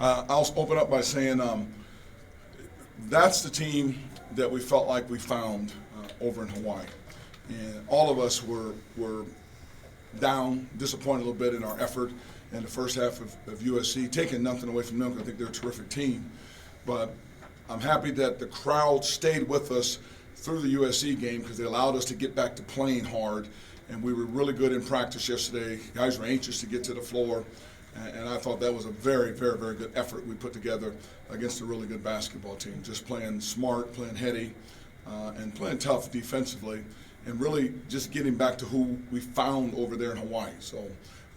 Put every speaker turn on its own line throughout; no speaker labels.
I'll open up by saying that's the team that we felt like we found over in Hawaii. And all of us were down, disappointed a little bit in our effort in the first half of USC, taking nothing away from them. I think they're a terrific team. But I'm happy that the crowd stayed with us through the USC game because they allowed us to get back to playing hard. And we were really good in practice yesterday. Guys were anxious to get to the floor. And I thought that was a very, very, very good effort we put together against a really good basketball team. Just playing smart, playing heady, and playing tough defensively, and really just getting back to who we found over there in Hawaii. So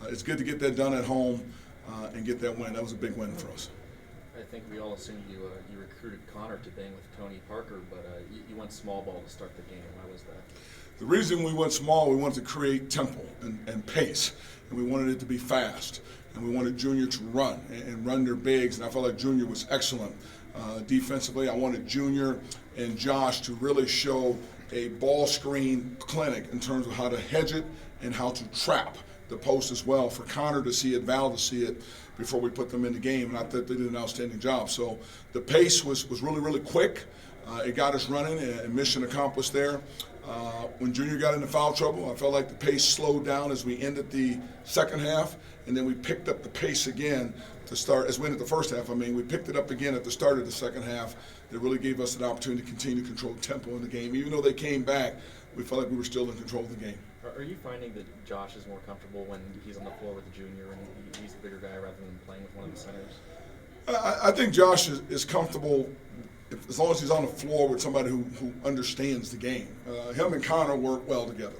it's good to get that done at home and get that win. That was a big win for us.
I think we all assumed you recruited Connor to bang with Tony Parker, but you went small ball to start the game. Why was that?
The reason we went small, we wanted to create tempo and pace, and we wanted it to be fast. And we wanted Junior to run and run their bigs, and I felt like Junior was excellent defensively. I wanted Junior and Josh to really show a ball screen clinic in terms of how to hedge it and how to trap the post as well, for Connor to see it, Val to see it before we put them in the game, and I thought they did an outstanding job. So the pace was really, really quick. It got us running, and mission accomplished there. When Junior got into foul trouble, I felt like the pace slowed down as we ended the second half, and then we picked up the pace again to start, as we ended the first half. We picked it up again at the start of the second half. That really gave us an opportunity to continue to control tempo in the game. Even though they came back, we felt like we were still in control of the game.
Are you finding that Josh is more comfortable when he's on the floor with the junior and he's the bigger guy rather than playing with one of the centers?
I think Josh is comfortable as long as he's on the floor with somebody who understands the game. Him and Connor work well together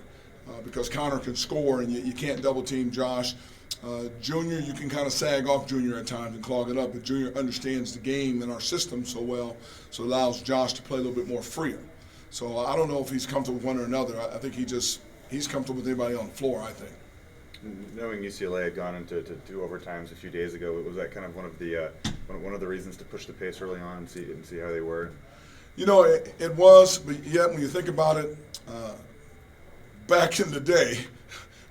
because Connor can score and you can't double team Josh. Junior, you can kind of sag off Junior at times and clog it up, but Junior understands the game and our system so well, so it allows Josh to play a little bit more freer. So I don't know if he's comfortable with one or another. I think he's comfortable with anybody on the floor, I think.
Knowing UCLA had gone into 2 overtimes a few days ago, was that kind of one of the reasons to push the pace early on and see how they were?
You know, it was, but yet when you think about it, back in the day,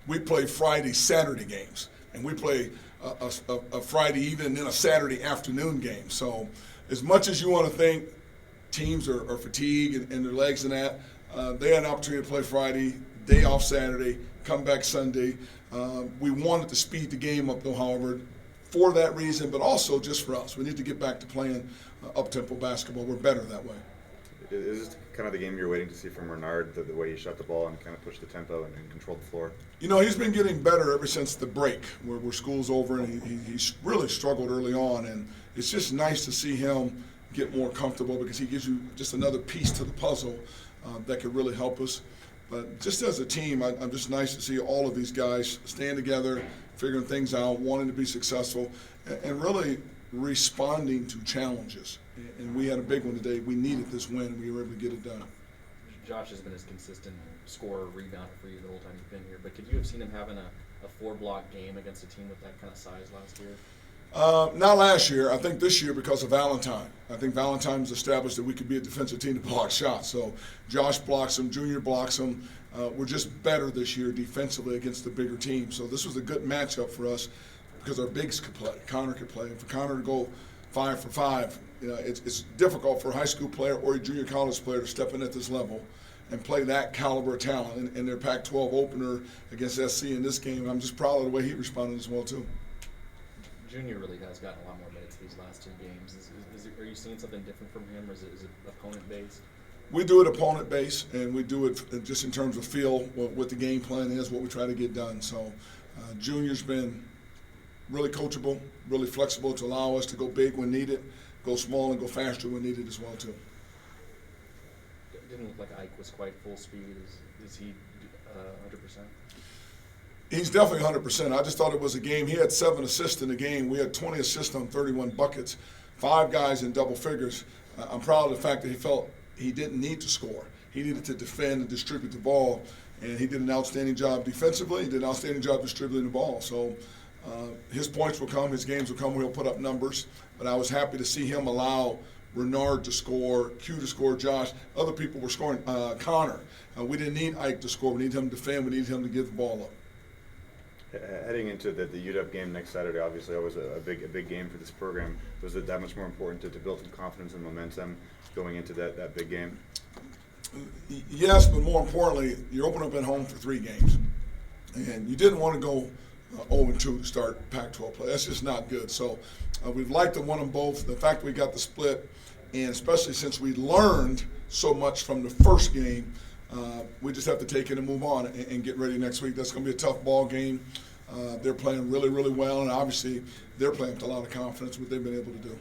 we played Friday, Saturday games, and we play a Friday evening and then a Saturday afternoon game. So as much as you want to think teams are fatigued and their legs and that, they had an opportunity to play Friday, day off Saturday, come back Sunday. We wanted to speed the game up, though, however, for that reason, but also just for us. We need to get back to playing up-tempo basketball. We're better that way.
Is this kind of the game you're waiting to see from Renard, the way he shot the ball and kind of pushed the tempo and controlled the floor?
You know, he's been getting better ever since the break, where school's over, and he really struggled early on. And it's just nice to see him get more comfortable because he gives you just another piece to the puzzle that could really help us. But just as a team, I'm just nice to see all of these guys stand together, figuring things out, wanting to be successful, and really responding to challenges. And we had a big one today. We needed this win. We were able to get it done.
Josh has been as consistent scorer, rebounder for you the whole time you've been here. But could you have seen him having a 4-block game against a team with that kind of size last year?
Not last year. I think this year because of Valentine. I think Valentine's established that we could be a defensive team to block shots. So Josh blocks them, Junior blocks them. We're just better this year defensively against the bigger team. So this was a good matchup for us because our bigs could play. Connor could play. And for Connor to go 5 for 5, you know, it's difficult for a high school player or a junior college player to step in at this level and play that caliber of talent in their Pac-12 opener against SC in this game. I'm just proud of the way he responded as well, too.
Junior really has gotten a lot more minutes these last 2 games. Are you seeing something different from him, or is it opponent-based?
We do it opponent-based, and we do it just in terms of feel, what the game plan is, what we try to get done. So Junior's been really coachable, really flexible to allow us to go big when needed, go small and go faster when needed as well, too.
It didn't look like Ike was quite full speed. Is he 100%?
He's definitely 100%. I just thought it was a game. He had 7 assists in the game. We had 20 assists on 31 buckets, 5 guys in double figures. I'm proud of the fact that he felt he didn't need to score. He needed to defend and distribute the ball, and he did an outstanding job defensively. He did an outstanding job distributing the ball. So his points will come, his games will come where he'll put up numbers. But I was happy to see him allow Renard to score, Q to score, Josh. Other people were scoring. Connor. We didn't need Ike to score. We needed him to defend. We needed him to give the ball up.
Heading into the UW game next Saturday, obviously always a big game for this program. Was it that much more important to build some confidence and momentum going into that big game?
Yes, but more importantly, you're opening up at home for 3 games. And you didn't want to go 0-2 to start Pac-12 play. That's just not good. So we'd like to win them both. The fact we got the split, and especially since we learned so much from the first game, we just have to take it and move on and get ready next week. That's going to be a tough ball game. They're playing really, really well, and obviously they're playing with a lot of confidence, what they've been able to do.